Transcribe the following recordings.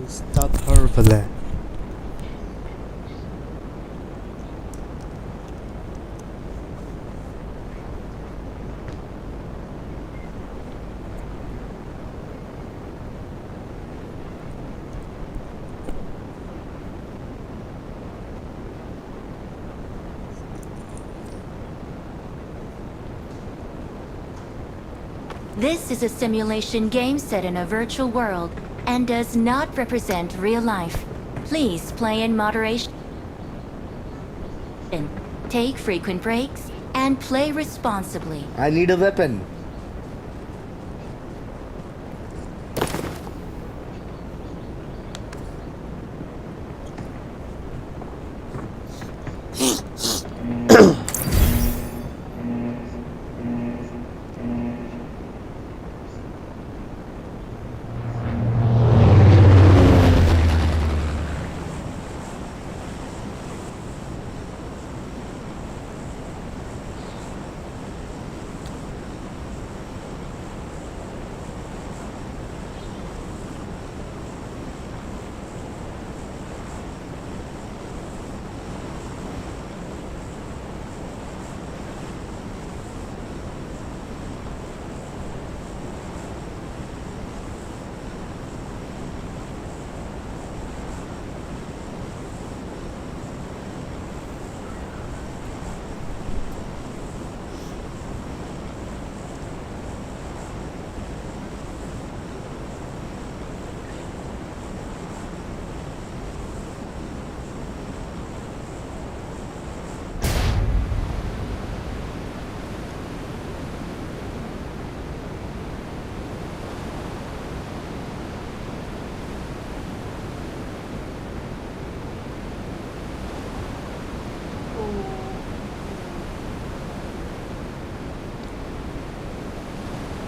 Start her ไปเลย This is a simulation game set in a virtual world and does not represent real life. Please play in moderation. Take frequent breaks and play responsibly. I need a weapon.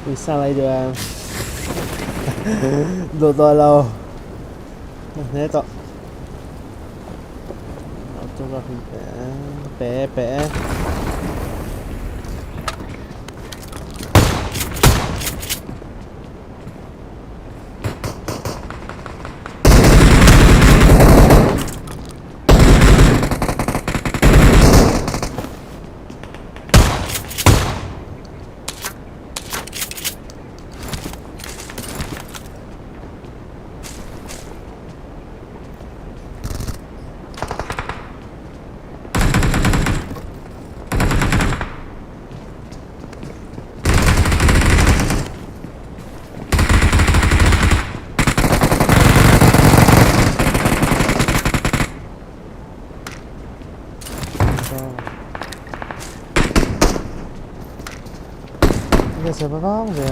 Vì sao lại được đồ to lâu thế to cho vào hình vẽ vẽ Bây giờ phải có về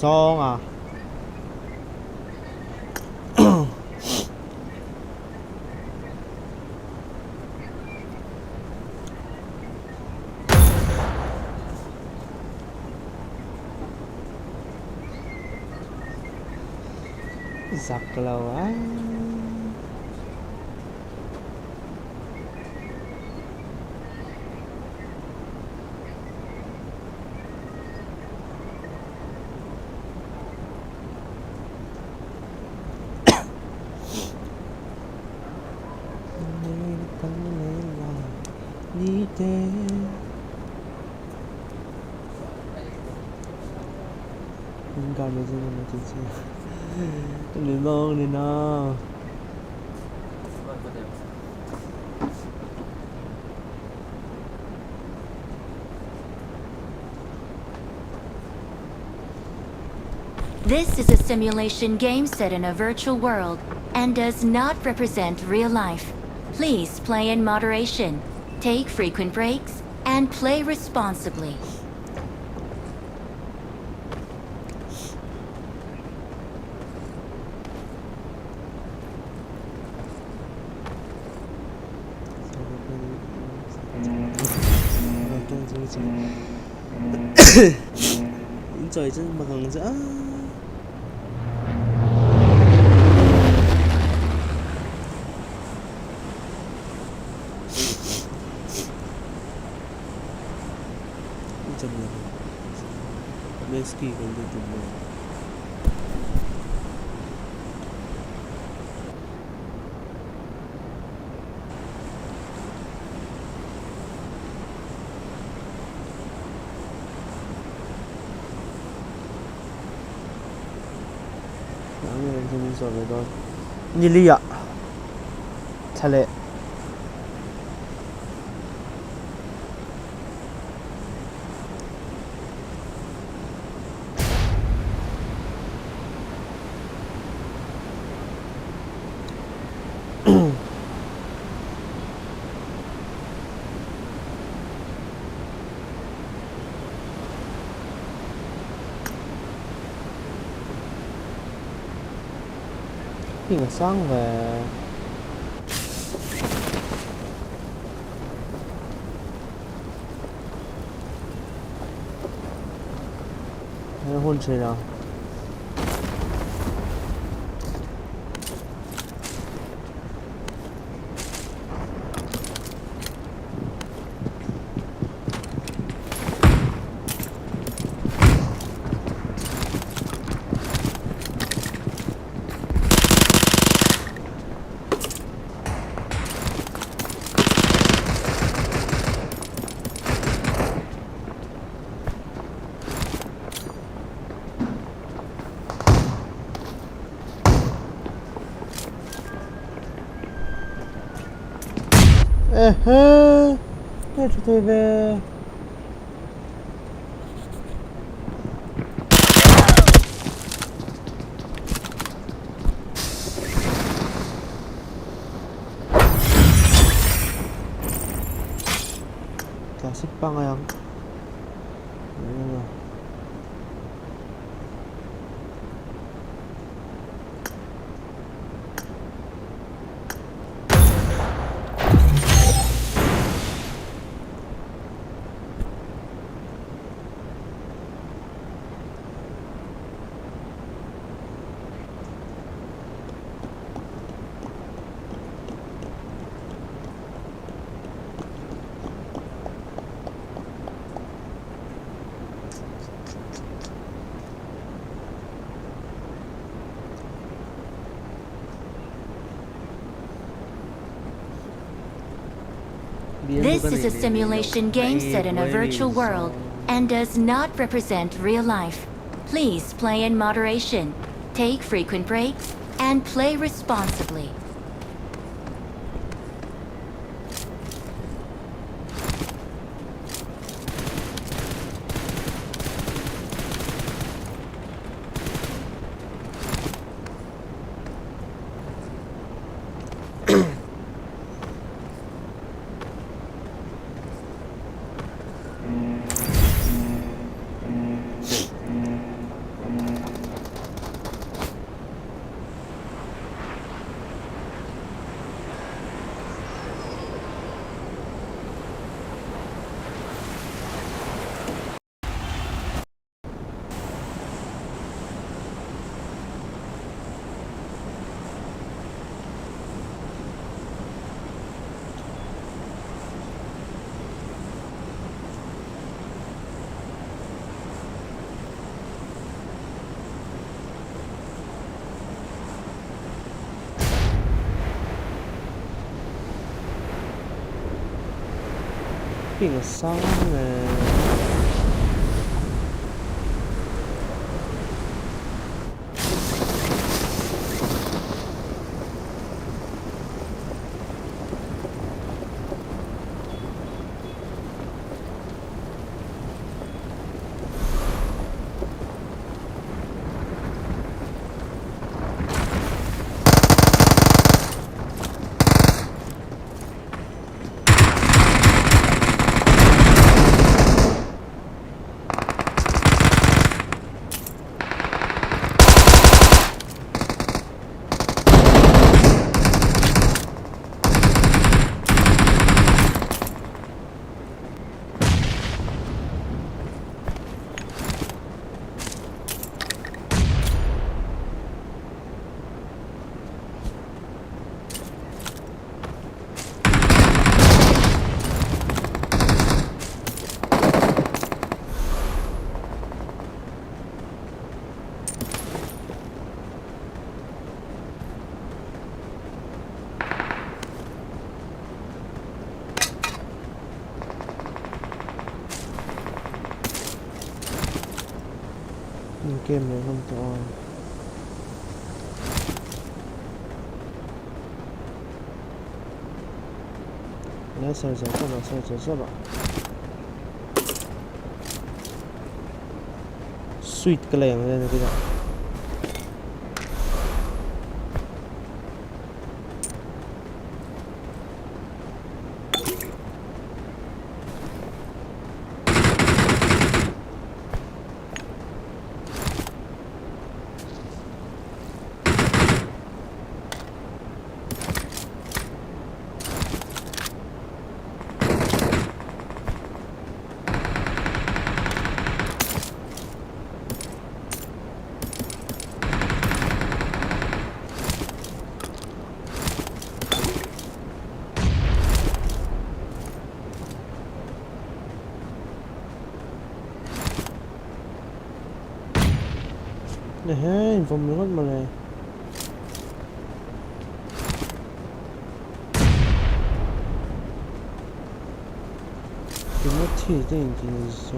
son à giặc lâu quá นี่เต้เป็นการไม่ใช่ไม่จริงใช่หรือมองเลยนะ This is a simulation game set in a virtual world and does not represent real life. Please play in moderation, take frequent breaks, and play responsibly. trời chứ mà còn dã chậm lại Messi còn được chậm lại rồi như ly ạ thật lệ khi mà sáng về hôn trời nào Hết rồi về cả xích băng này không This is a simulation game set in a virtual world and does not represent real life. Please play in moderation, take frequent breaks, and play responsibly. 邊個生咧？เกมเลยครับตัว来扫扫这吧，扫扫这吧。Sweet 个靚咧，你記得？ผมมีรถมาเลย怎么贴这已经说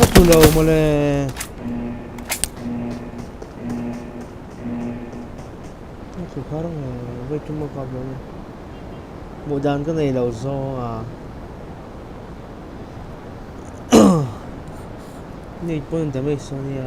Ito daw mo le Ito parang wait yung makabla niya Mudaan ka na ilaw so Need po yung dami so niya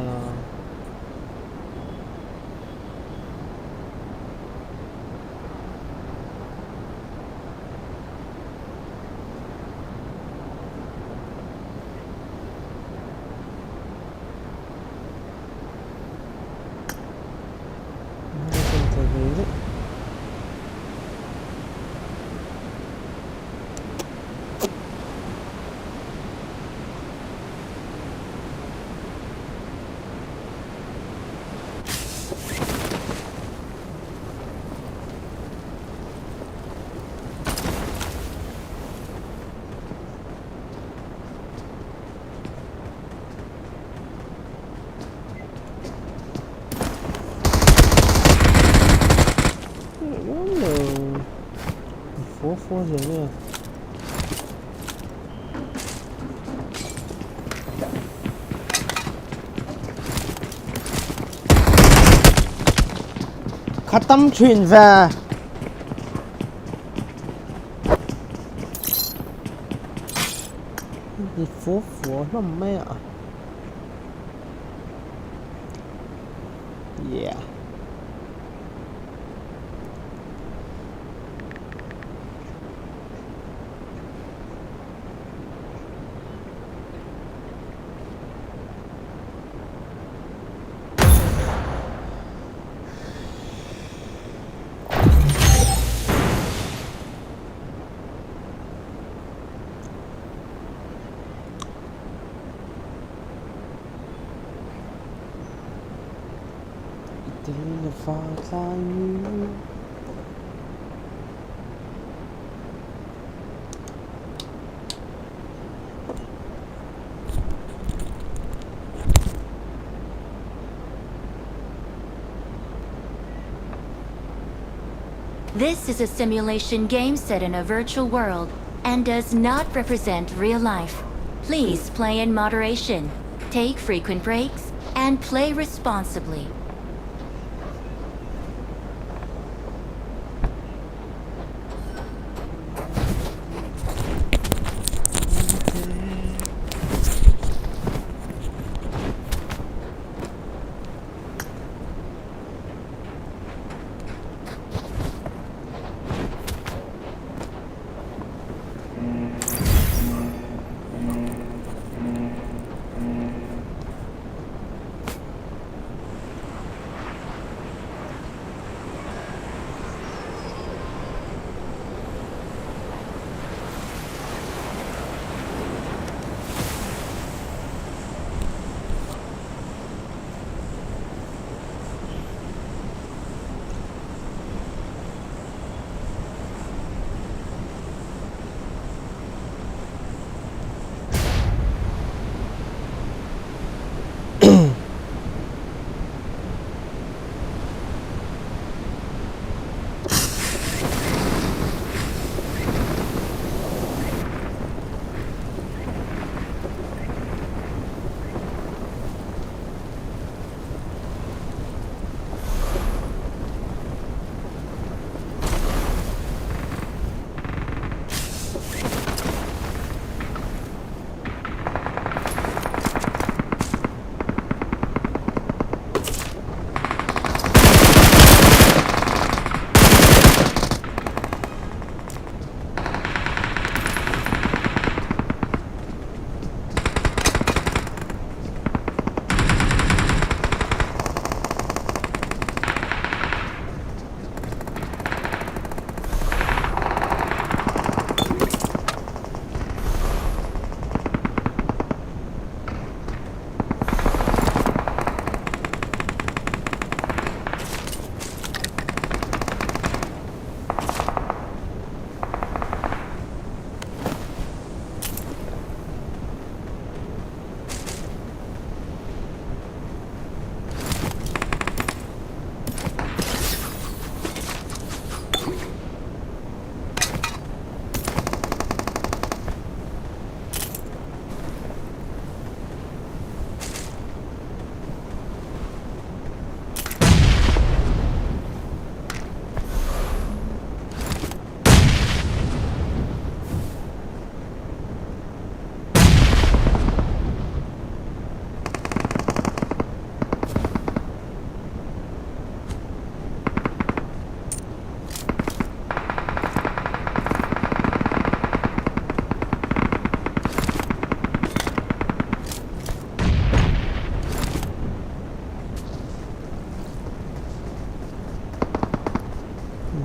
Four rồi nè Khám chuyện về Gì phố nó mẹ Yeah tiếng pha xanh. This is a simulation game set in a virtual world and does not represent real life. Please play in moderation, take frequent breaks, and play responsibly.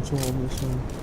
Zombie.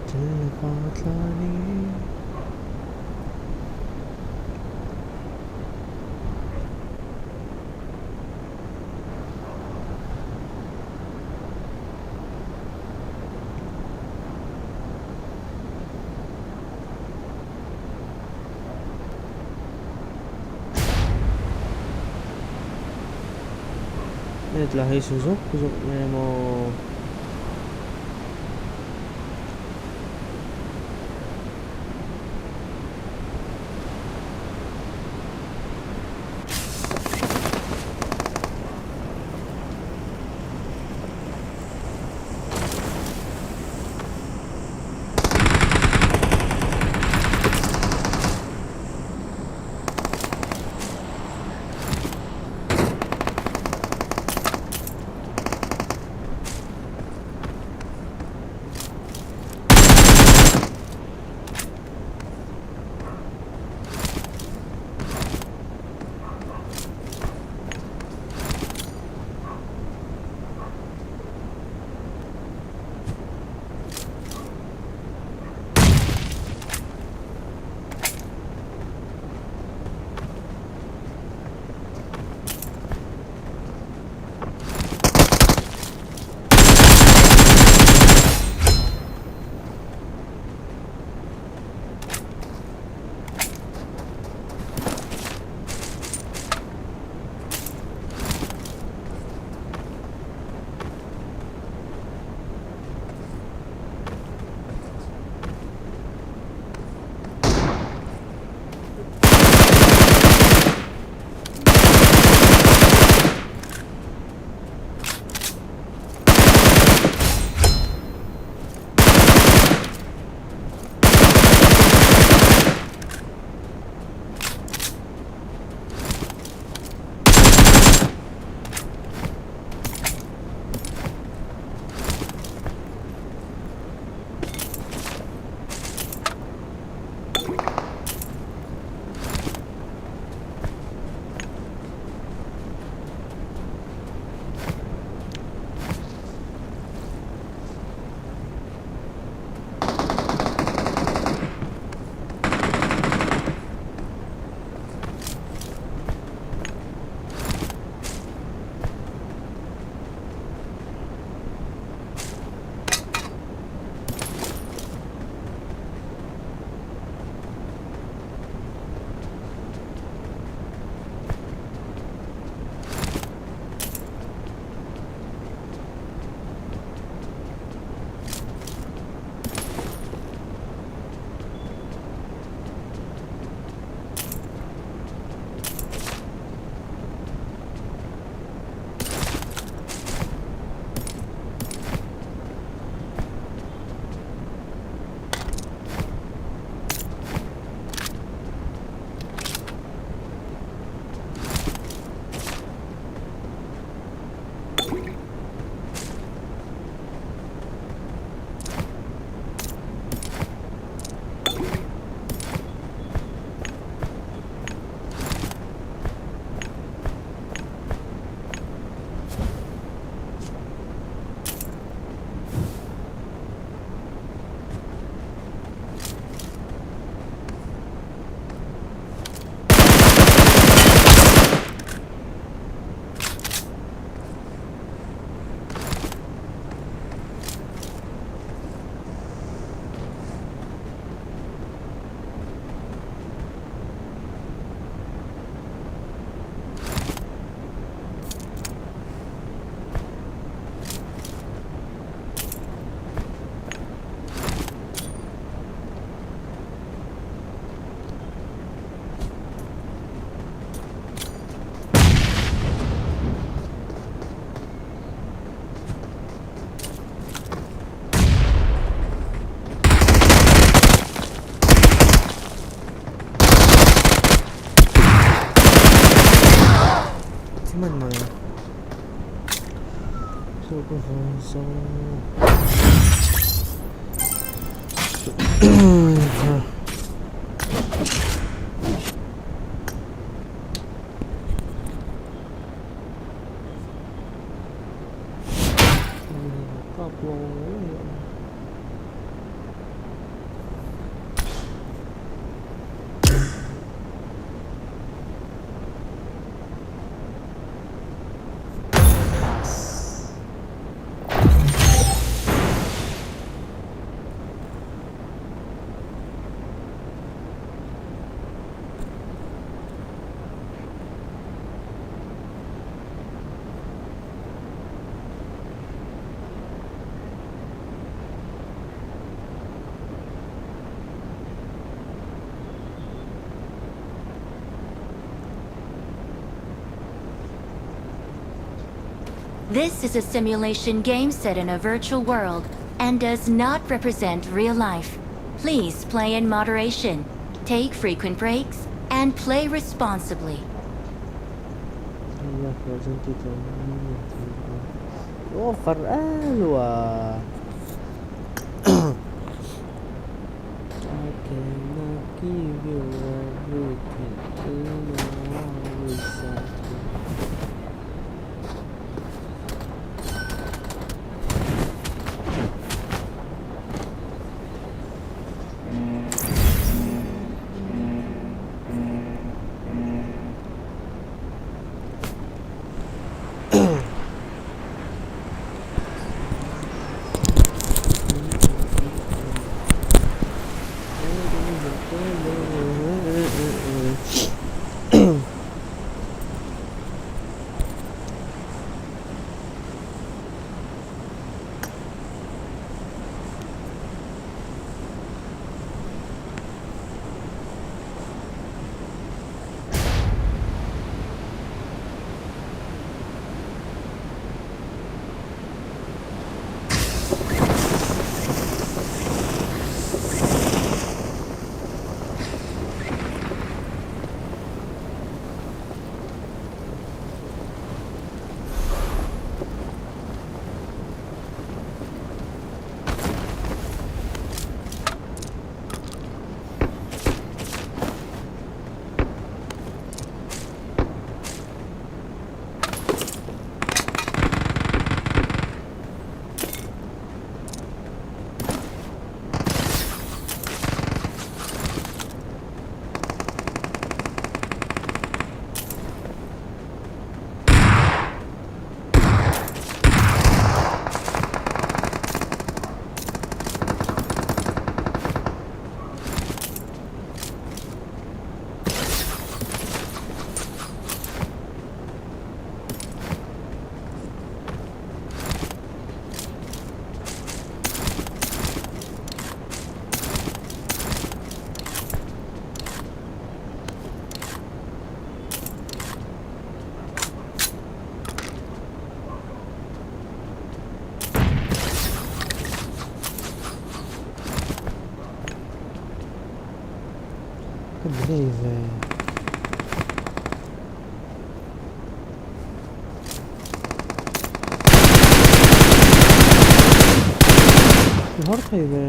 Cepat lari. Ini telah susuk mau Mana? Super This is a simulation game set in a virtual world and does not represent real life. Please play in moderation, take frequent breaks, and play responsibly. هي فوزنتي وفر ألوى I cannot give you everything in all exactly. Can't believe Horta ಇದೆ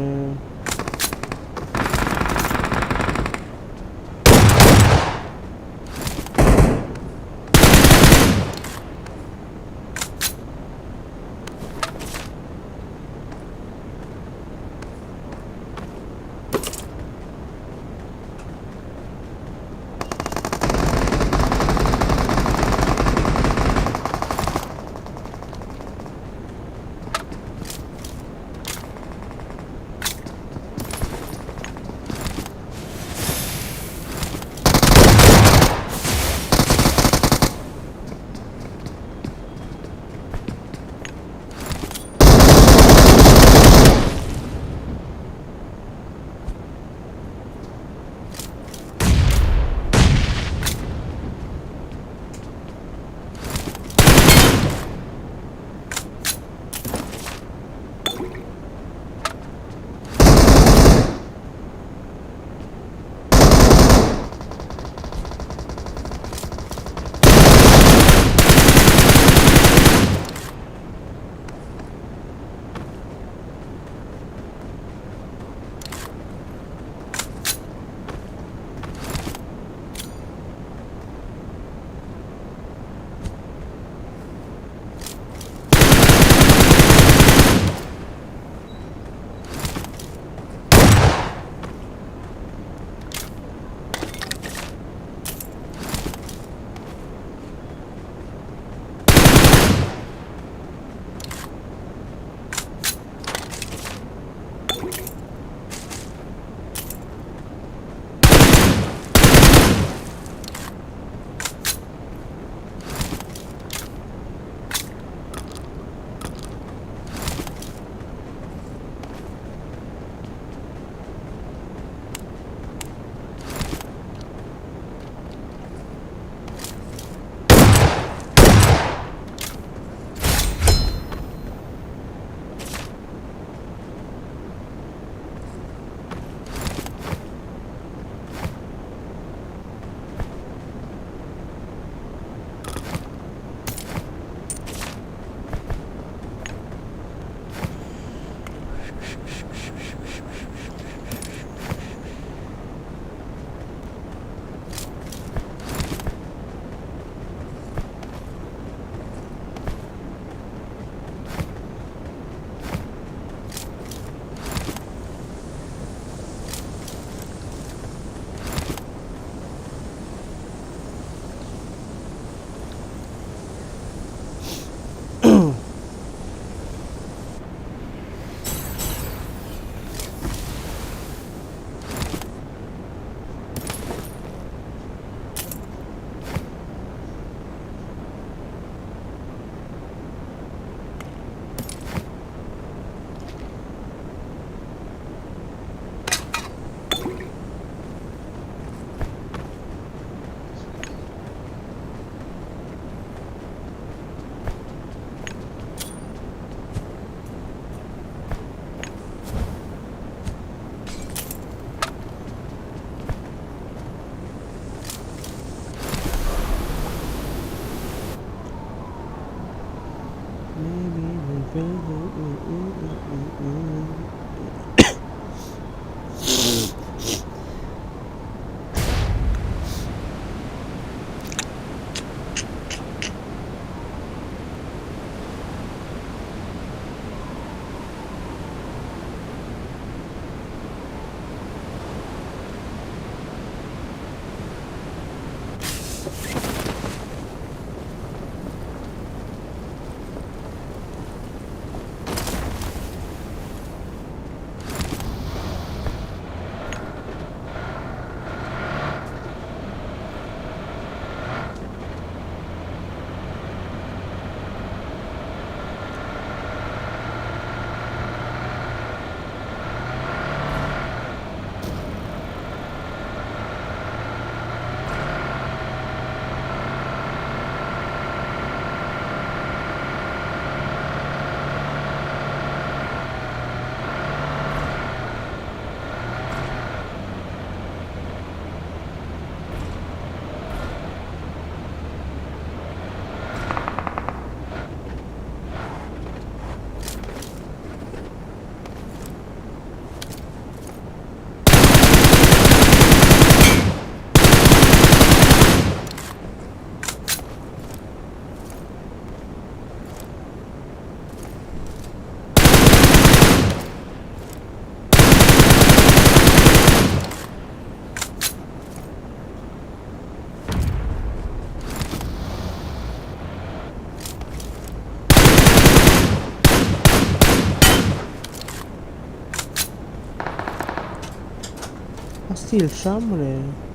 Stilframme.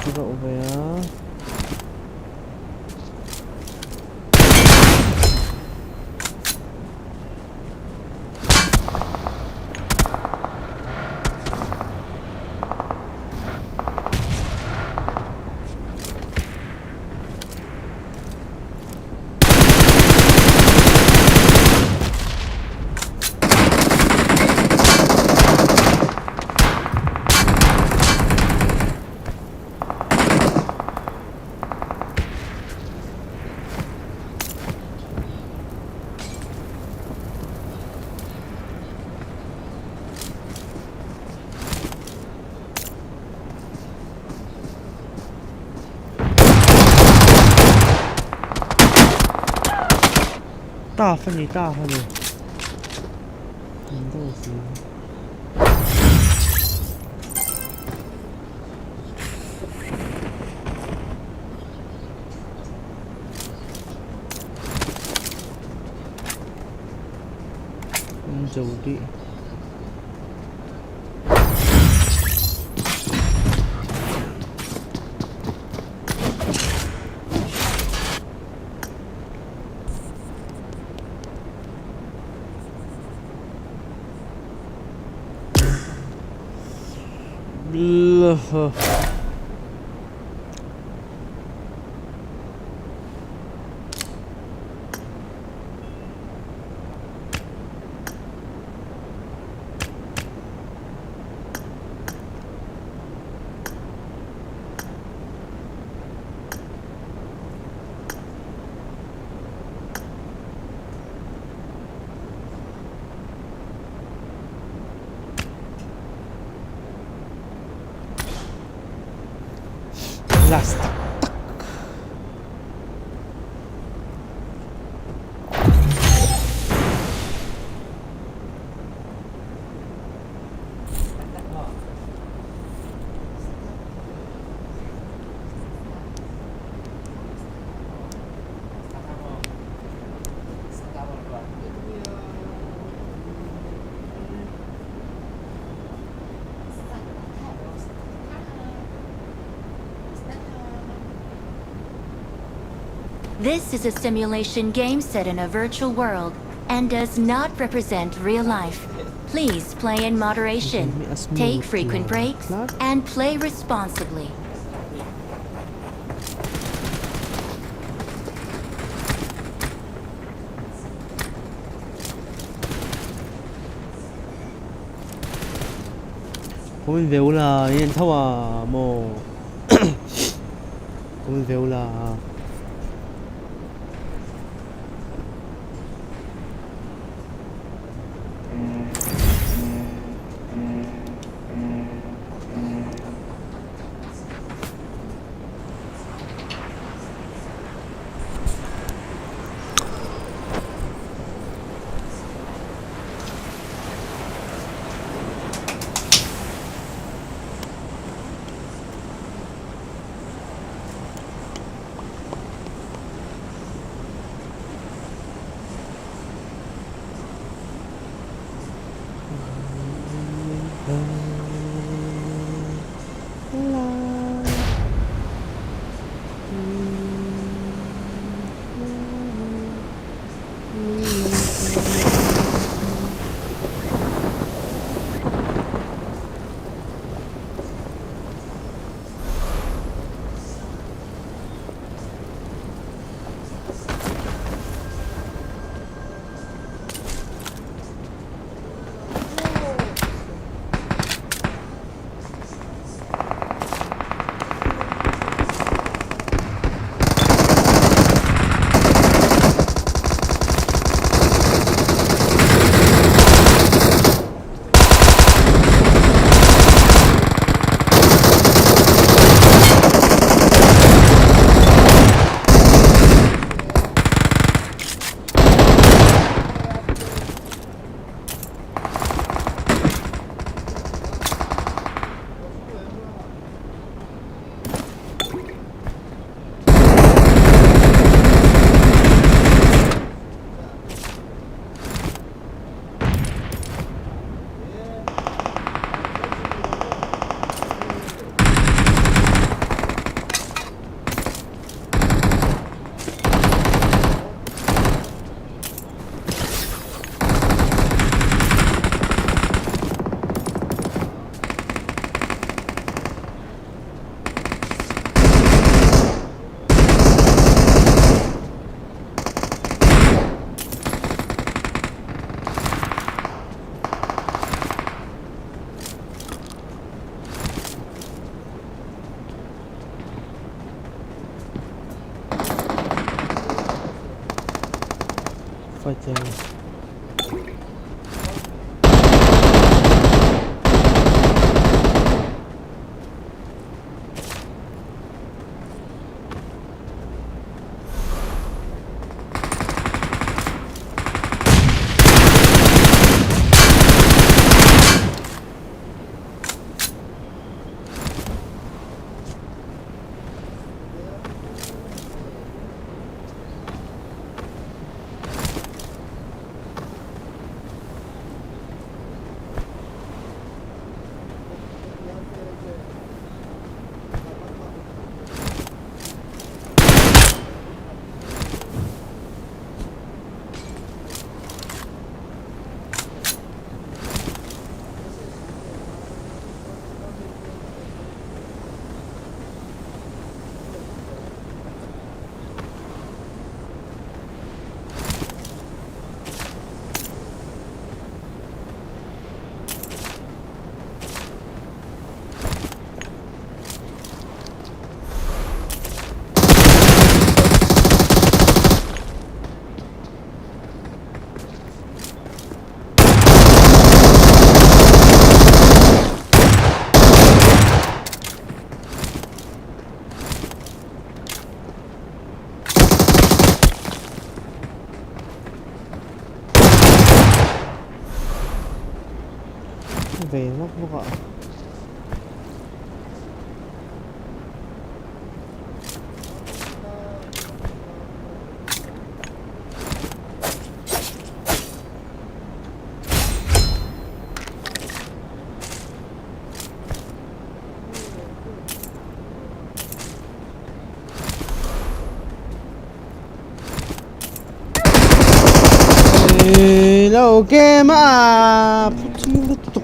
Juga apa ya?大分你大分你，你都行。走的。Last. This is a simulation game set in a virtual world and does not represent real life. Please play in moderation, take frequent breaks, and play responsibly. 고민 배우라 얘는 타와 뭐 고민 배우라 ค่อยเจอvề mất không ạ lâu ok mà tục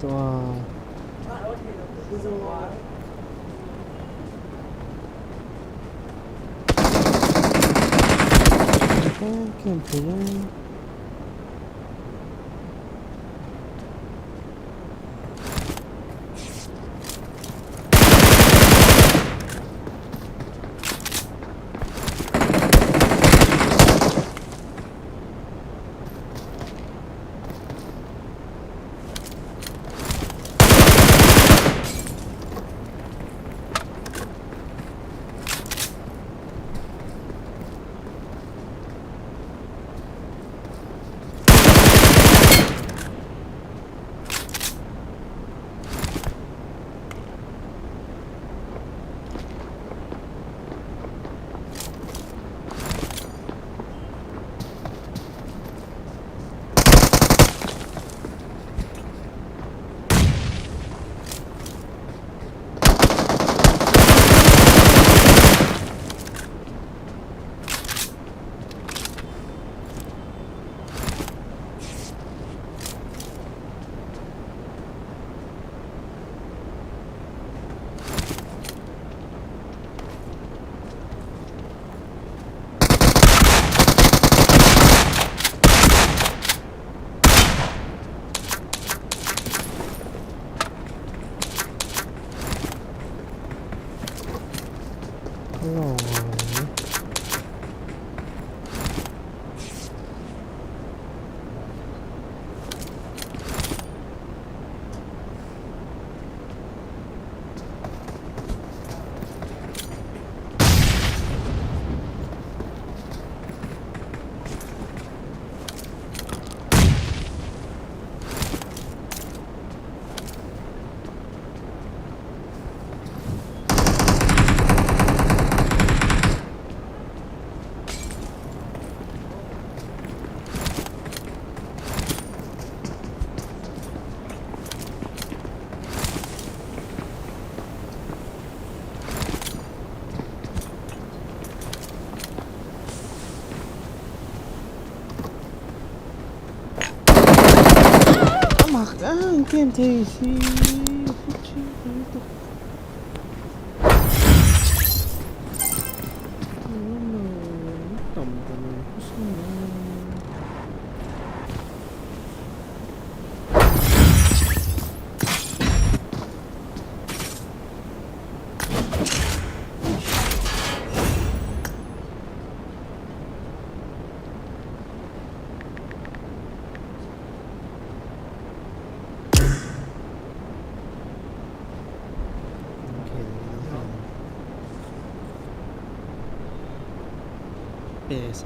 Wow. 캠핑은 Hello. Mặc game thì Yes.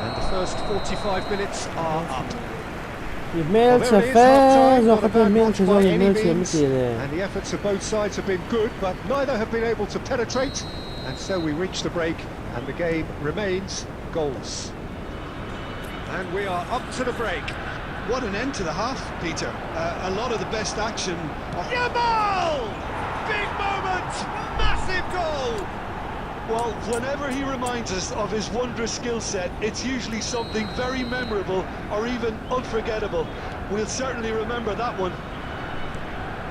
And the first 45 minutes are up. Email Well, cho there it is, phép half-time, do not a các bên bad mail watch cho do by any email cho means, mấy này. and the efforts of both sides have been good, but neither have been able to penetrate, and so we reach the break, and the game remains goalless. And we are up to the break. What an end to the half, Peter. A lot of the best action. Yamal! Big moment! Massive goal! Well, whenever he reminds us of his wondrous skill set, it's usually something very memorable or even unforgettable. We'll certainly remember that one.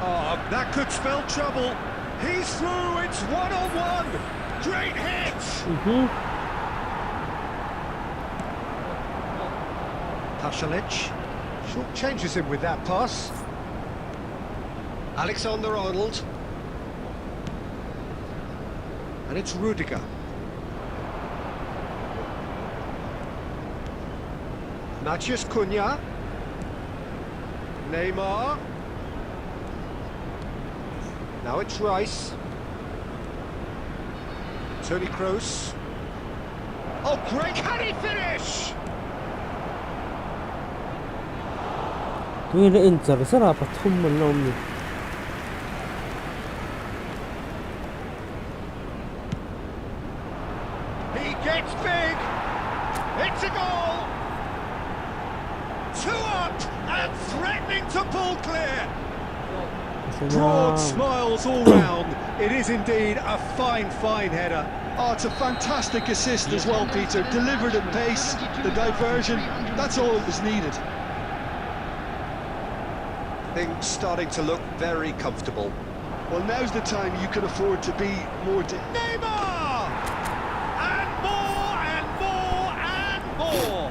Oh, that could spell trouble. He's through, it's one-on-one. Great hit. Pasalic short changes him with that pass. Alexander-Arnold. And it's Rudiger. Matheus Cunha. Neymar. Now it's Rice. Toni Kroos. Oh, great! Can he finish? توين الانتر بسرعة بتخم النوم. He gets big. It's a goal. 2 up and threatening to pull clear. Broad smiles all round. It is indeed a fine header. Oh, it's a fantastic assist as well, Peter. Delivered at pace, the diversion, that's all that was needed. Things starting to look very comfortable. Well, now's the time you can afford to be more... Neymar! And more and more and more!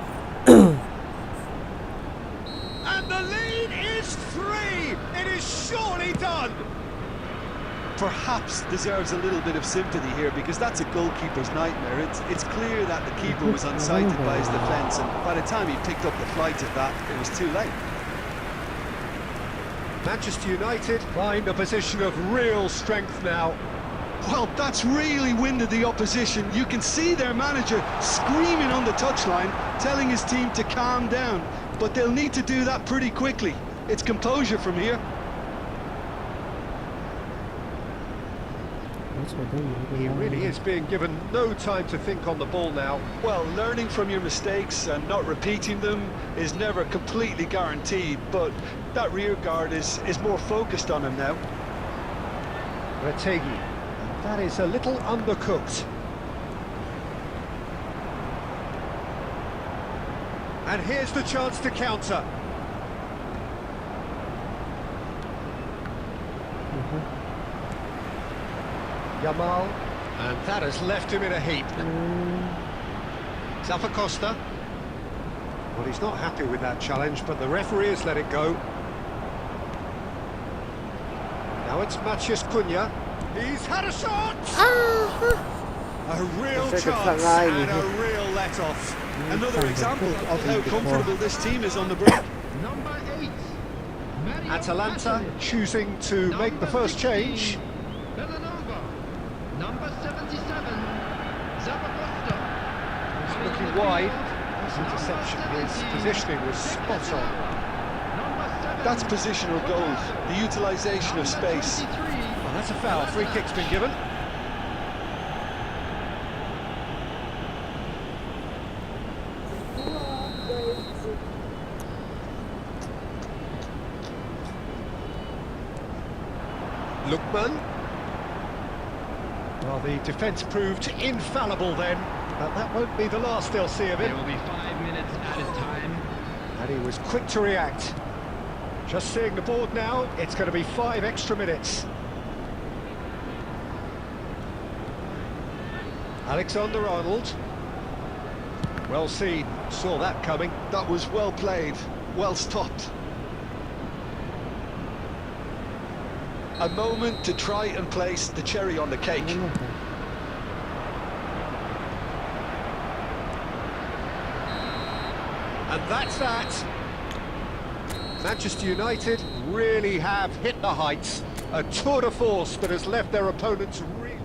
And the lead is 3! It is surely done! Perhaps deserves a little bit of sympathy here, because that's a goalkeeper's nightmare. It's clear that the keeper was unsighted by his defence, and by the time he picked up the flight of that, it was too late. Manchester United find a position of real strength now. Well, that's really winded the opposition. You can see their manager screaming on the touchline, telling his team to calm down. But they'll need to do that pretty quickly. It's composure from here. He really is being given no time to think on the ball now. Well, learning from your mistakes and not repeating them is never completely guaranteed, but that rear guard is more focused on him now. Retegi. That is a little undercooked. And here's the chance to counter. Yamal, and that has left him in a heap. Zappacosta. Well, he's not happy with that challenge, but the referee has let it go. Now it's Matheus Cunha. He's had a shot! A real chance and a real let-off. Another example of how comfortable this team is on the break. Number 8, Atalanta choosing to make the first change. Villanova. Number 77, Zappacosta. He's looking wide. His interception, his positioning was spot on. That's positional gold, the utilisation of space. Well, that's a foul. Free kick's been given. Lookman. Well, the defence proved infallible then, but that won't be the last they'll see of There him. will be 5 minutes added time. And he was quick to react. Just seeing the board now, it's going to be 5 extra minutes. Alexander-Arnold. Well seen, saw that coming. That was well played, well stopped. A moment to try and place the cherry on the cake. And that's that. Manchester United really have hit the heights. A tour de force that has left their opponents really...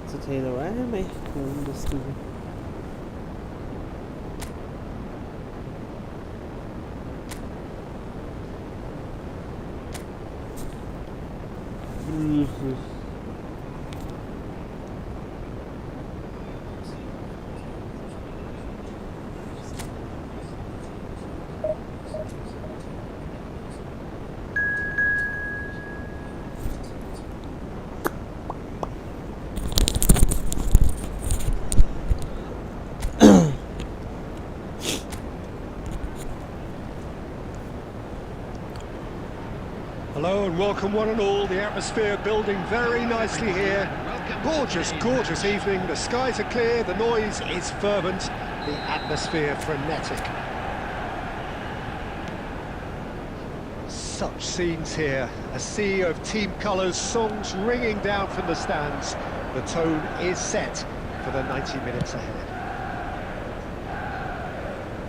ستيلر عامي بس Hello and welcome one and all. The atmosphere building very nicely here. Gorgeous, gorgeous evening. The skies are clear, the noise is fervent, the atmosphere frenetic. Such scenes here. A sea of team colours, songs ringing down from the stands. The tone is set for the 90 minutes ahead.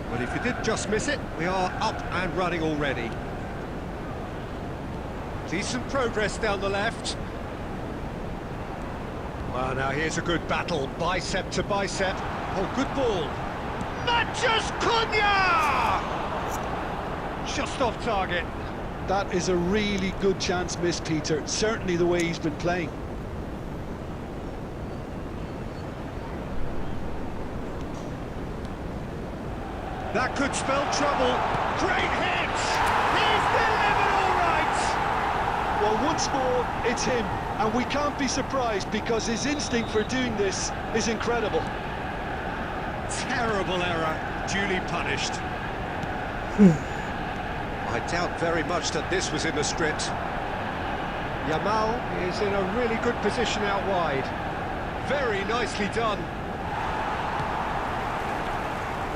But if you did just miss it, we are up and running already. Decent progress down the left. Well, now here's a good battle, bicep to bicep. Oh, good ball. Matheus Cunha! Just off target. That is a really good chance missed, Peter. Certainly the way he's been playing. That could spell trouble. Great hit! He's delivered all right! Well, once more, it's him. And we can't be surprised because his instinct for doing this is incredible. Terrible error, duly punished. I doubt very much that this was in the script. Yamal is in a really good position out wide. Very nicely done.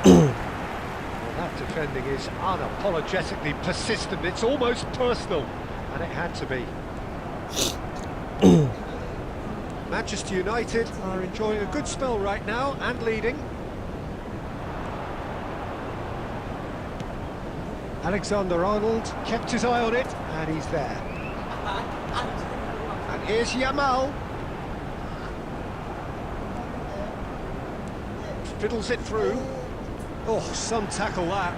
Well, that defending is unapologetically persistent. It's almost personal, and it had to be. Manchester United are enjoying a good spell right now and leading. Alexander-Arnold kept his eye on it, and he's there. And here's Yamal. Fiddles it through. Oh, some tackle that.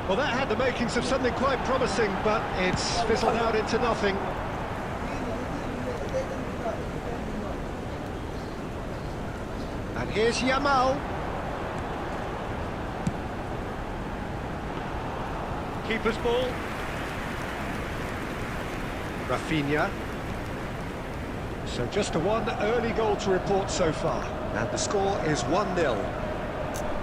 Well, that had the makings of something quite promising, but it's fizzled out into nothing. And here's Yamal. Keeper's ball. Rafinha. So just a one early goal to report so far. And the score is 1-0.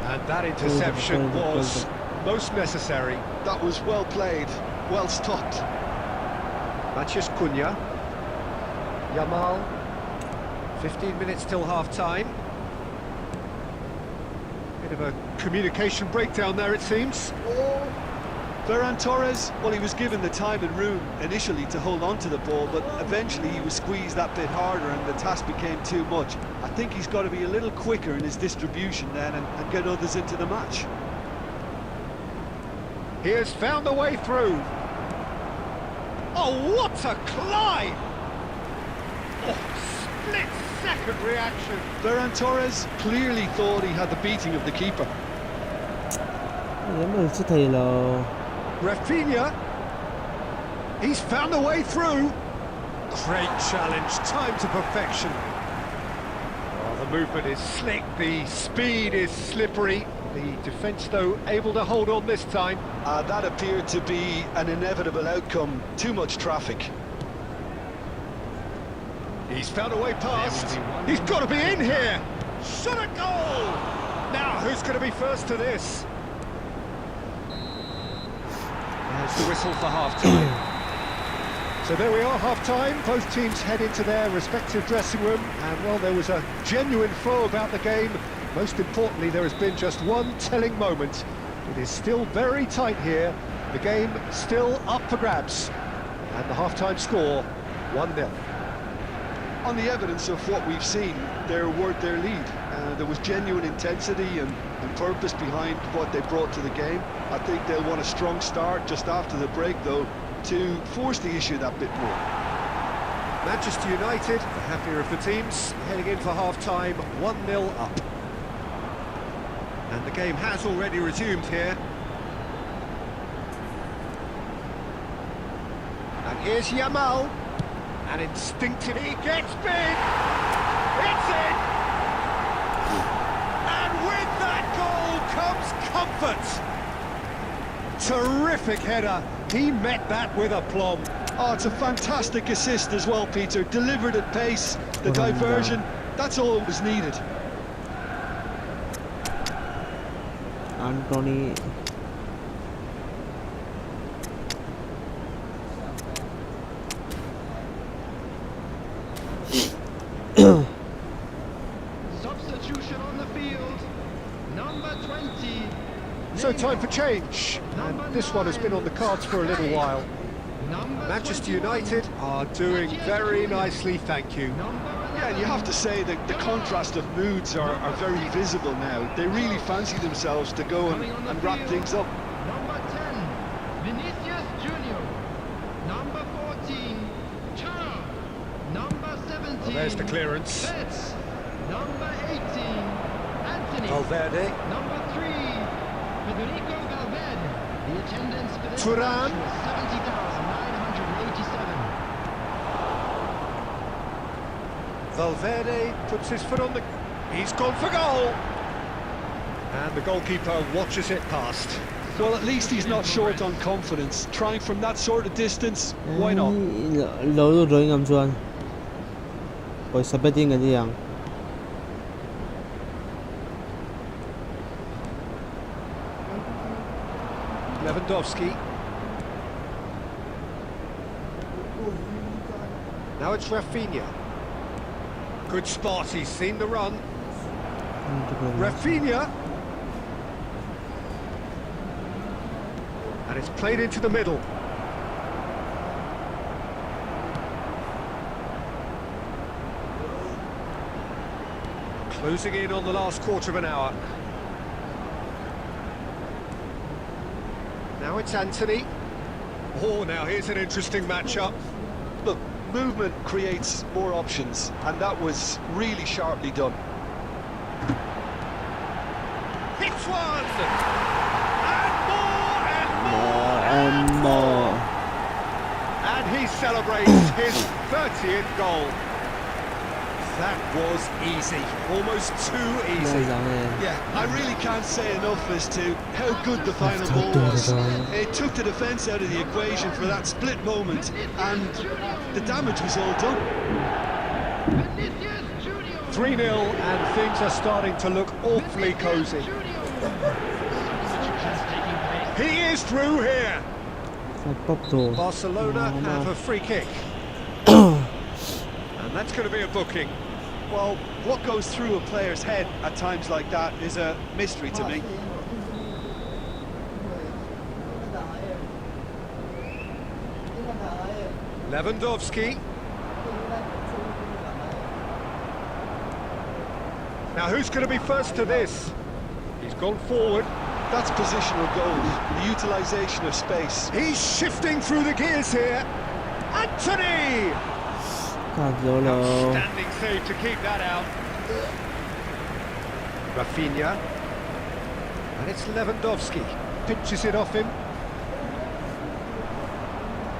And that interception was most necessary. That was well played, well stopped. Matheus Cunha. Yamal. 15 minutes till half-time. Bit of a communication breakdown there, it seems. Ferran Torres, well, he was given the time and room initially to hold on to the ball, but eventually he was squeezed that bit harder and the task became too much. I think he's got to be a little quicker in his distribution then and get others into the match. He has found a way through. Oh, what a climb! Oh, split-second reaction. Ferran Torres clearly thought he had the beating of the keeper. Rafinha, he's found a way through. Great challenge, time to perfection. Oh, the movement is slick, the speed is slippery. The defence, though, able to hold on this time. That appeared to be an inevitable outcome. Too much traffic. He's found a way past. He's got to be in here. Shot a goal! Now, who's going to be first to this? There's the whistle for half-time. So there we are, half-time. Both teams head into their respective dressing room. And, well, there was a genuine flow about the game. Most importantly, there has been just one telling moment. It is still very tight here. The game still up for grabs. And the half-time score, 1-0. On the evidence of what we've seen, they're worth their lead. There was genuine intensity and purpose behind what they brought to the game. I think they'll want a strong start just after the break, though, to force the issue that bit more. Manchester United, the happier of the teams, heading in for half-time, 1-0 up. And the game has already resumed here. And here's Yamal. And instinctively gets big. It's in! And with that goal comes comfort. Terrific header. He met that with aplomb. Oh, it's a fantastic assist as well, Peter. Delivered at pace, the diversion, that's all that was needed. Anthony. Substitution on the field. Number 20. So time for change. And this one has been on the cards for a little while. Number Manchester 21. United are doing very nicely, thank you. Yeah, and you have to say that the contrast of moods are very visible now. They really fancy themselves to go and wrap things up. Number 10, Vinicius Junior. Number 14, Char. Number 17. Well, there's the clearance. Betts. Number 18, Anthony. Valverde. Number 3, Federico Valverde. The attendance for this Thuram. match was 70,987. Valverde puts his foot on the... He's gone for goal! And the goalkeeper watches it past. Well, at least he's not short on confidence. Trying from that sort of distance, why not? Lỡ rồi ngầm chuan. Rồi sắp biết tiếng cái gì không? Lewandowski. Now it's Rafinha. Good spot, he's seen the run. Rafinha. And it's played into the middle. Closing in on the last quarter of an hour. Now it's Anthony. Oh, now here's an interesting matchup. Look, movement creates more options, and that was really sharply done. Hits one! And more and more And more. And he celebrates his 30th goal. That was easy, almost too easy. Yeah, I really can't say enough as to how good the final ball was. It took the defence out of the equation for that split moment, and the damage was all done. Vinicius Junior. 3-0 and things are starting to look awfully cosy. Substitutions taking place. He is through here. Barcelona No. have a free kick. And that's going to be a booking. Well, what goes through a player's head at times like that is a mystery to me. Lewandowski. Now who's going to be first to this? He's gone forward. That's positional goals, the utilisation of space. He's shifting through the gears here. Anthony! Cazolo. Outstanding save to keep that out. Rafinha. And it's Lewandowski. Pinches it off him.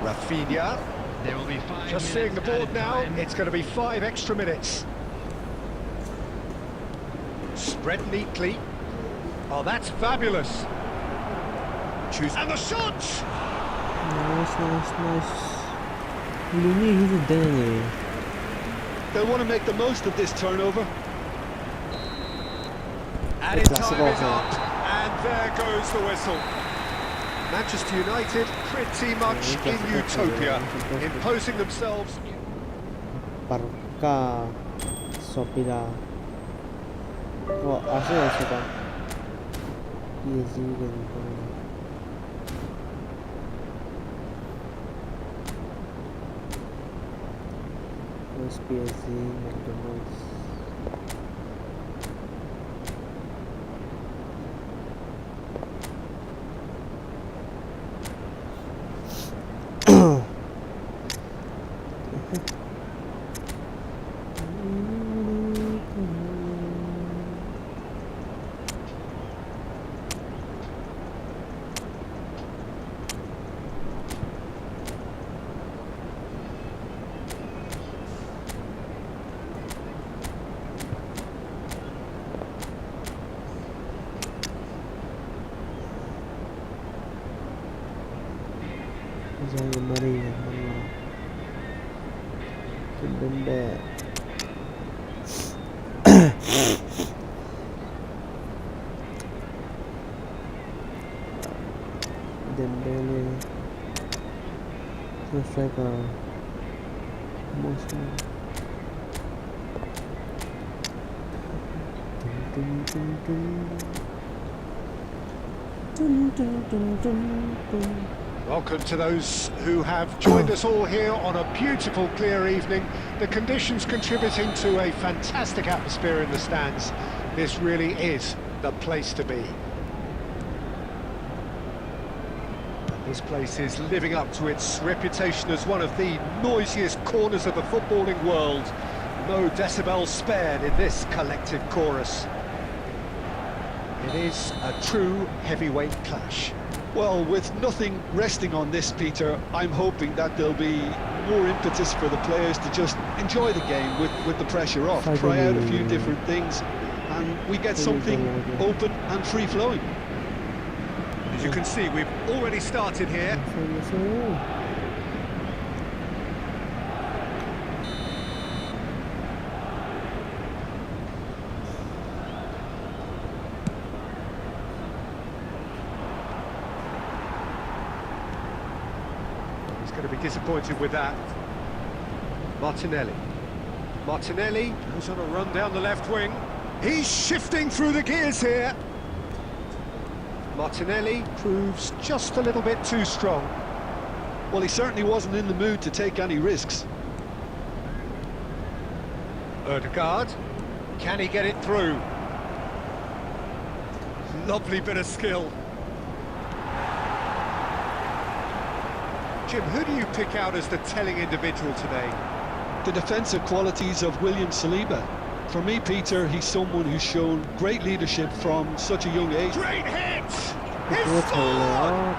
Rafinha. There will be 5 Just seeing the minutes board added now, time. it's going to be 5 extra minutes. Spread neatly. Oh, that's fabulous. And the shot! Nice. Looney, he's a danny. They'll want to make the most of this turnover. Added time is up, and there goes the whistle. Manchester United pretty much in utopia, imposing themselves. Barca Sopira. Oh, Arsenal sudah. PSG gitu. Terus PSG, McDonald's. Zaire Marie Dembele striker Mosman Welcome to those who have joined us all here on a beautiful, clear evening. The conditions contributing to a fantastic atmosphere in the stands. This really is the place to be. This place is living up to its reputation as one of the noisiest corners of the footballing world. No decibels spared in this collective chorus. It is a true heavyweight clash. Well, with nothing resting on this, Peter, I'm hoping that there'll be more impetus for the players to just enjoy the game with the pressure off, try out a few different things, and we get something open and free-flowing. As you can see, we've already started here. He's going to be disappointed with that. Martinelli goes on a run down the left wing. He's shifting through the gears here. Martinelli proves just a little bit too strong. Well, he certainly wasn't in the mood to take any risks. Ødegaard, can he get it through? Lovely bit of skill. Jim, who do you pick out as the telling individual today? The defensive qualities of William Saliba. For me, Peter, he's someone who's shown great leadership from such a young age. Great hit! He's scored!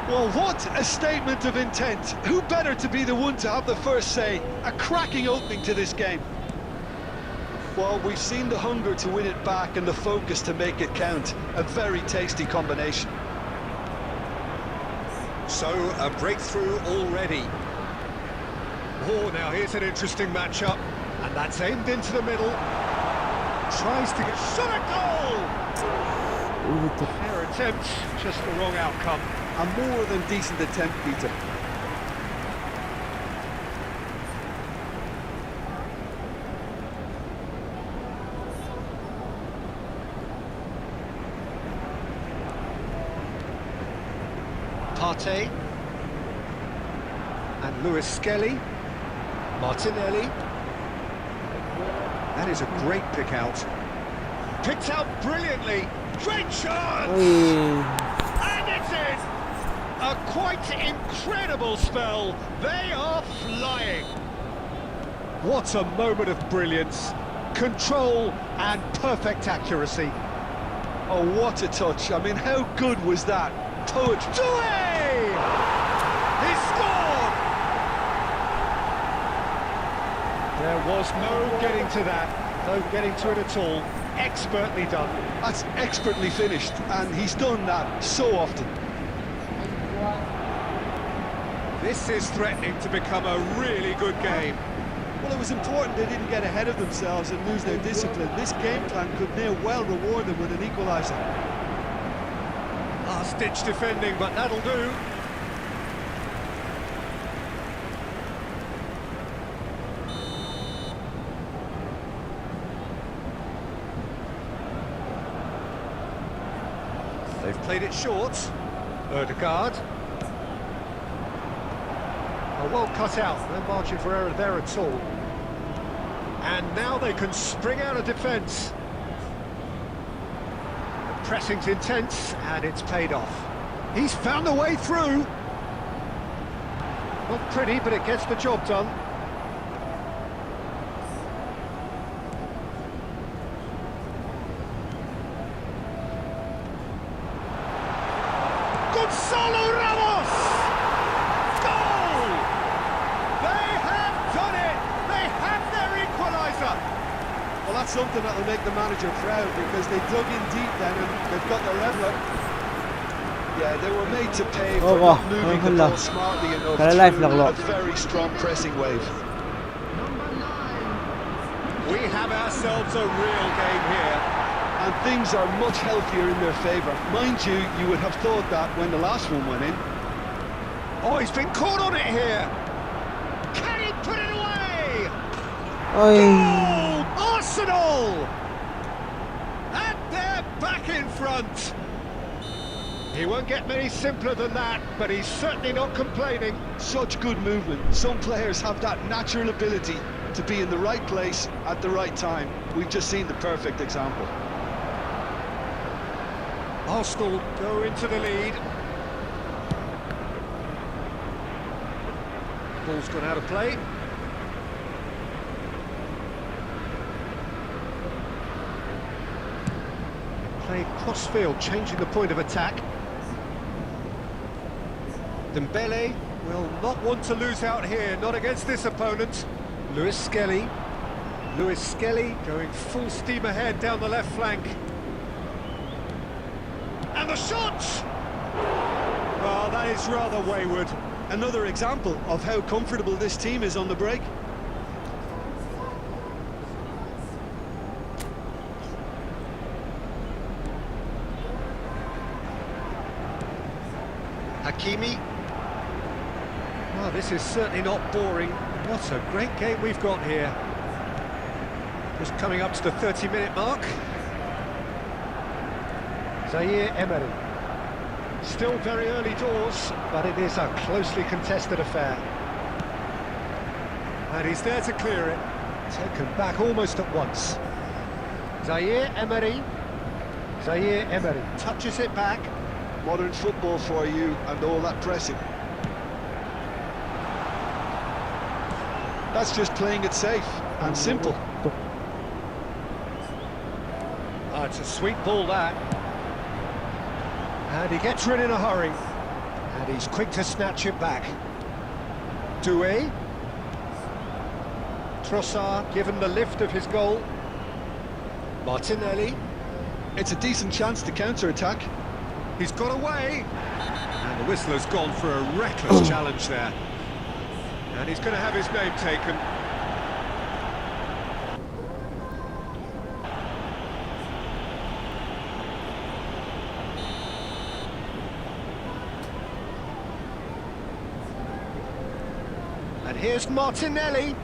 Well, what a statement of intent. Who better to be the one to have the first say? A cracking opening to this game. Well, we've seen the hunger to win it back and the focus to make it count. A very tasty combination. So, a breakthrough already. Oh, now here's an interesting matchup. And that's aimed into the middle. Tries to get shot at goal! Fair attempt, just the wrong outcome. A more than decent attempt, Peter. Partey. And Lewis Skelly. Martinelli. That is a great pick out. Picked out brilliantly. Great chance! And it is a quite incredible spell. They are flying. What a moment of brilliance. Control and perfect accuracy. Oh, what a touch. I mean, how good was that? Poetry. Doué! He scored! There was no getting to that, no getting to it at all. Expertly done. That's expertly finished, and he's done that so often. This is threatening to become a really good game. Well, it was important they didn't get ahead of themselves and lose their discipline. This game plan could near well reward them with an equaliser. Last-ditch defending, but that'll do. They've played it short. Ødegaard. Oh, well cut out. No margin for error there at all. And now they can spring out of defence. The pressing's intense, and it's paid off. He's found a way through. Not pretty, but it gets the job done. Gonzalo Ramos! Goal! They have done it! They have their equaliser! Well, that's something that will make the manager proud, because they dug in deep then and they've got their leveller. Yeah, they were made to pay Oh, for wow. not moving the Alhamdulillah. ball smartly enough Kaya life lang, through lo. a very strong pressing wave. Number 9. We have ourselves a real game here. And things are much healthier in their favour. Mind you, you would have thought that when the last one went in. Oh, he's been caught on it here. Can he put it away? Ay. Goal! Arsenal! And they're back in front. He won't get many simpler than that, but he's certainly not complaining. Such good movement. Some players have that natural ability to be in the right place at the right time. We've just seen the perfect example. Arsenal go into the lead. Ball's gone out of play. Played cross-field, changing the point of attack. Dembele will not want to lose out here, not against this opponent. Lewis Skelly. Lewis Skelly going full steam ahead down the left flank. And the shot! Well, that is rather wayward. Another example of how comfortable this team is on the break. Hakimi. Well, this is certainly not boring. What a great game we've got here. Just coming up to the 30-minute mark. Zaire Emery. Still very early doors, but it is a closely contested affair. And he's there to clear it. Taken back almost at once. Zaire Emery. Zaire Emery touches it back. Modern football for you and all that pressing. That's just playing it safe and simple. Oh, it's a sweet ball, that. And he gets rid in a hurry. And he's quick to snatch it back. Doué. Trossard given the lift of his goal. Martinelli. It's a decent chance to counter-attack. He's got away. And the whistler's gone for a reckless challenge there. And he's going to have his name taken. And here's Martinelli.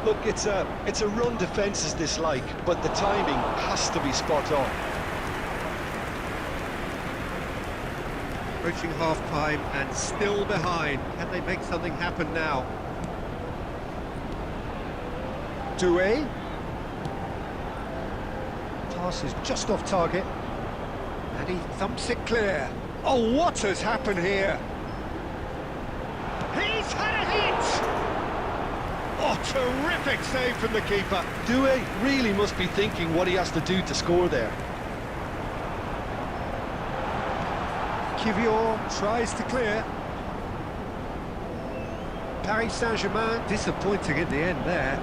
Look, it's a run defence dislike, but the timing has to be spot on. Approaching half-time and still behind. Can they make something happen now? Doué. Pass is just off target. And he thumps it clear. Oh, what has happened here? He's had a hit! Oh, terrific save from the keeper. Doué really must be thinking what he has to do to score there. Kivior tries to clear. Paris Saint-Germain disappointing in the end there.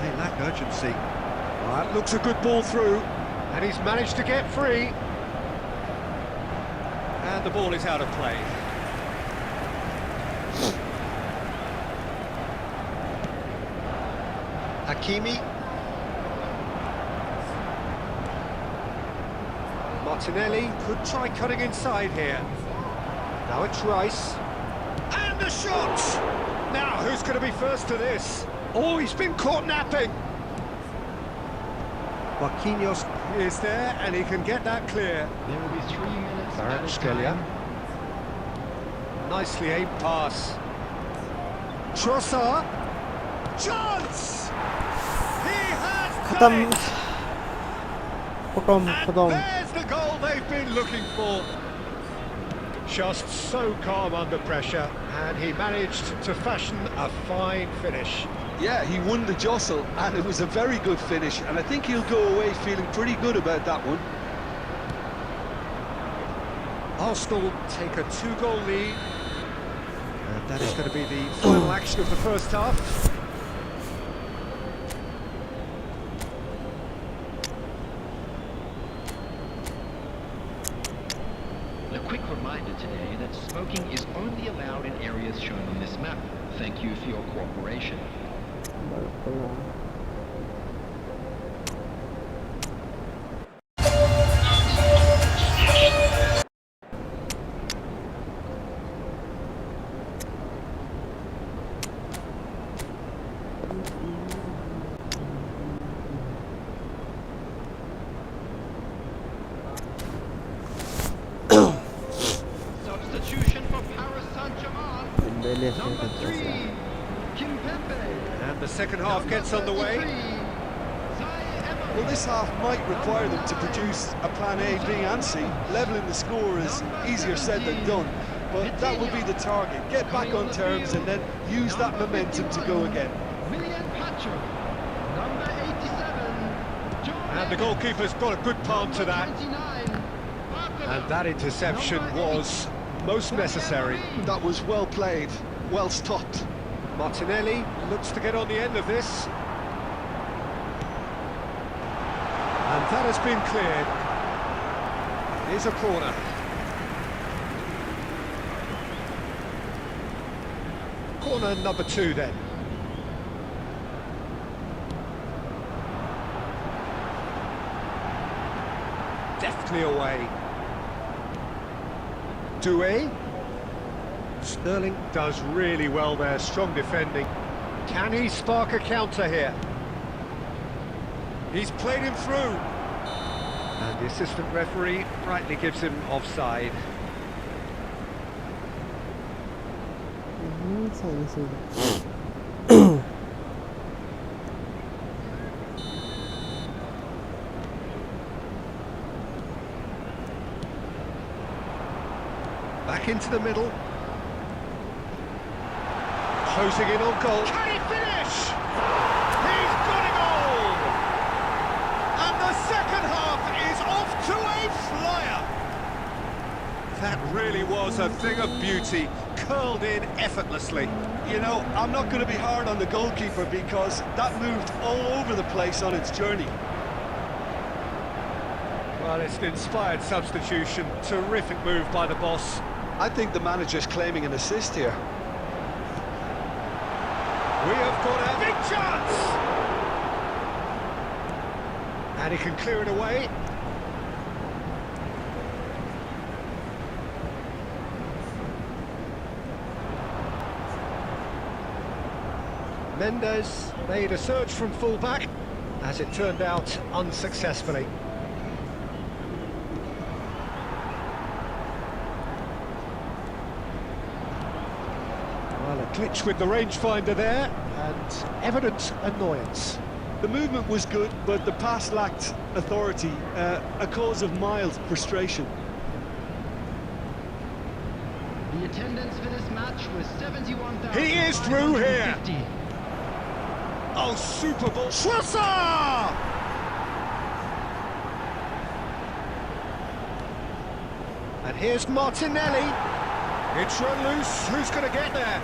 They lack urgency. That looks a good ball through. And he's managed to get free. And the ball is out of play. Hakimi. Martinelli could try cutting inside here. Now it's Rice. And the shot! Now, who's going to be first to this? Oh, he's been caught napping. Marquinhos is there, and he can get that clear. There will be 3 minutes Barak added Skelia. time. Nicely aimed pass. Trossard. Chance! He has done Khatam. it! Khatam. And Khatam. there's the goal they've been looking for. Just so calm under pressure, and he managed to fashion a fine finish. Yeah, he won the jostle, and it was a very good finish, and I think he'll go away feeling pretty good about that one. Arsenal take a 2-goal lead. And that is going to be the final action of the first half. today that smoking is only allowed in areas shown on this map. Thank you for your cooperation. Barakallah. Substitution for Paris Saint-Germain. Dembele Number free 3, kick. Kimpembe. And the second half gets underway. Well, this half might require them to produce a plan A, B and C. Levelling the score is easier said than done, but that would be the target. Get back on terms and then use that momentum to go again. William Pacho. Number 87. And the goalkeeper's got a good palm to that. 29. And that interception was most necessary. That was well played, well stopped. Martinelli looks to get on the end of this. And that has been cleared. Here's a corner. Corner number 2 then. Deftly away. Doué. Sterling does really well there, strong defending. Can he spark a counter here? He's played him through. And the assistant referee rightly gives him offside. Sana söyle. Back into the middle. Closing in on goal. Can he finish? He's got it all! And the second half is off to a flyer. That really was a thing of beauty, curled in effortlessly. You know, I'm not going to be hard on the goalkeeper because that moved all over the place on its journey. Well, it's an inspired substitution. Terrific move by the boss. I think the manager's claiming an assist here. We have got a big chance! And he can clear it away. Mendes made a search from full-back, as it turned out unsuccessfully. Well, a glitch with the rangefinder there, and evident annoyance. The movement was good, but the pass lacked authority, a cause of mild frustration. The attendance for this match was 71,000. He is through here. Oh, super ball. Schwarzer! And here's Martinelli. It's run loose. Who's going to get there?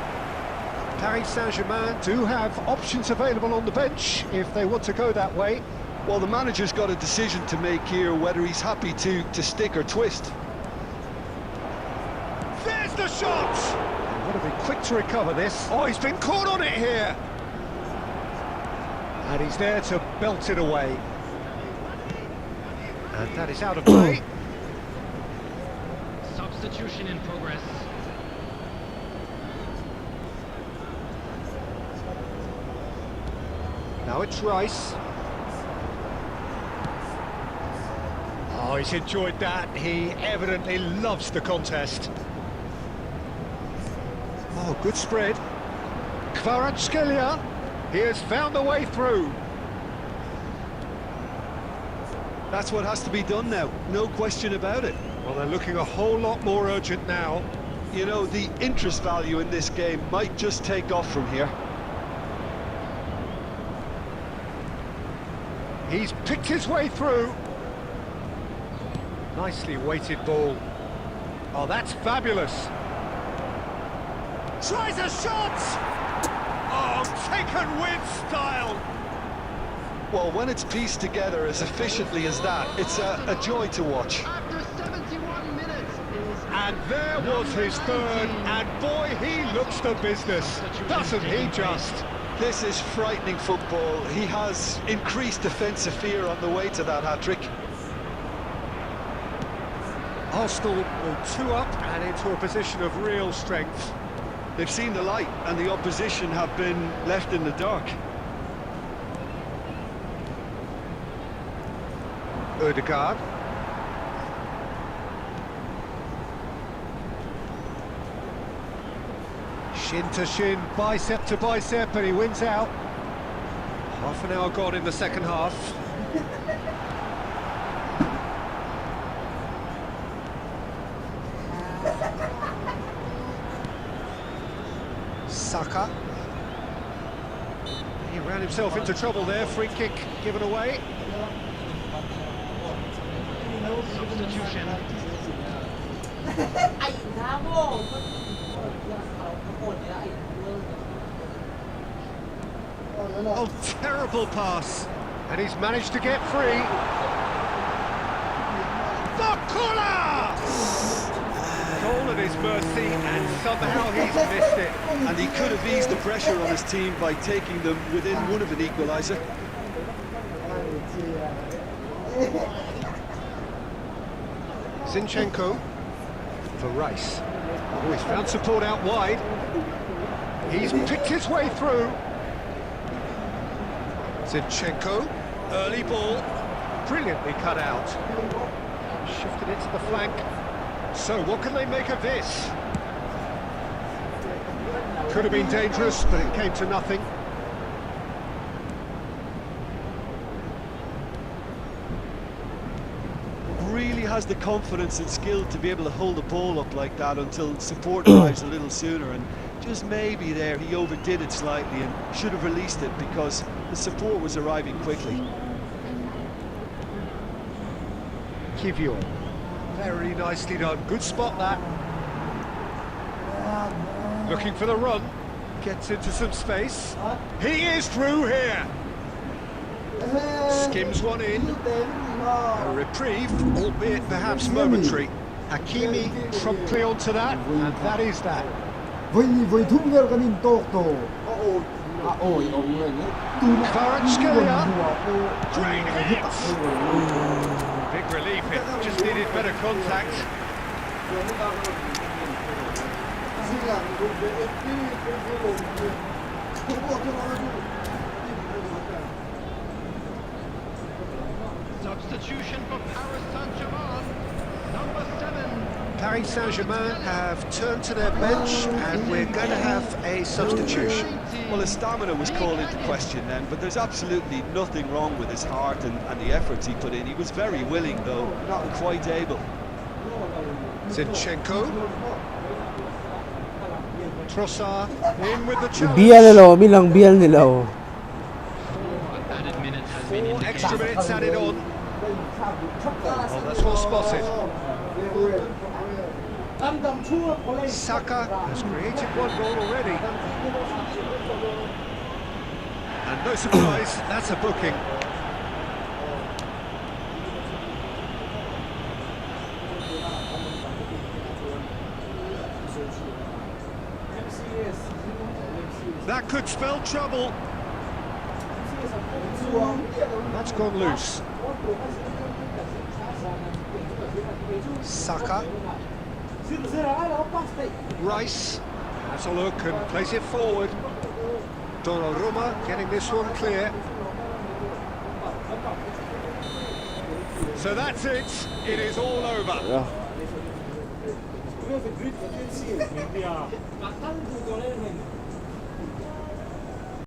Paris Saint-Germain do have options available on the bench if they want to go that way. Well, the manager's got a decision to make here, whether he's happy to stick or twist. There's the shot! Got to be quick to recover this. Oh, he's been caught on it here. And he's there to belt it away. And that is out of play. Substitution in progress. Now it's Rice. Oh, he's enjoyed that. He evidently loves the contest. Oh, good spread. Kvaratskhelia. He has found the way through. That's what has to be done now, no question about it. Well, they're looking a whole lot more urgent now. You know, the interest value in this game might just take off from here. He's picked his way through. Nicely weighted ball. Oh, that's fabulous. Tries a shot! Oh, taken with style. Well, when it's pieced together as efficiently as that, it's a joy to watch. After 71 minutes is And there was his third, and boy, he looks the business, doesn't he just? This is frightening football. He has increased defensive fear on the way to that hat-trick. Arsenal will 2 up and into a position of real strength. They've seen the light, and the opposition have been left in the dark. Ødegaard. Shin to shin, bicep to bicep, and he wins out. Half an hour gone in the second half. Saka. He ran himself into trouble there, free kick given away. Substitution. Oh, terrible pass. And he's managed to get free. Bakula! Goal at his mercy, and somehow he's missed it. And he could have eased the pressure on his team by taking them within one of an equaliser. Zinchenko for Rice. Oh, he's found support out wide. He's picked his way through. Zinchenko, early ball, brilliantly cut out. Shifted it to the flank. So what can they make of this? Could have been dangerous, but it came to nothing. Really has the confidence and skill to be able to hold the ball up like that until support arrives a little sooner, and just maybe there he overdid it slightly and should have released it because the support was arriving quickly. Kivior, very nicely done, good spot that. Looking for the run, gets into some space. He is through here. Skims one in. A reprieve, albeit perhaps momentary. Hakimi promptly onto that, and that is that. Kvaratskhelia, great hits! Big relief, it just needed better contact. Substitution for Paris Saint-Germain. Number 7. Paris Saint-Germain have turned to their bench, and we're going to have a substitution. Well, his stamina was called into question then, but there's absolutely nothing wrong with his heart and the efforts he put in. He was very willing, though, and quite able. Zinchenko. Trossard in with the challenge. Bial nila oh, bilang bial nila oh. Added minutes has been 4 extra indicated. minutes added on. Oh, that's well spotted. Saka has created one goal already. And no surprise, that's a booking. That could spell trouble. That's gone loose. Saka. Rice has a look and plays it forward. Donnarumma getting this one clear. So that's it. It is all over. Yeah.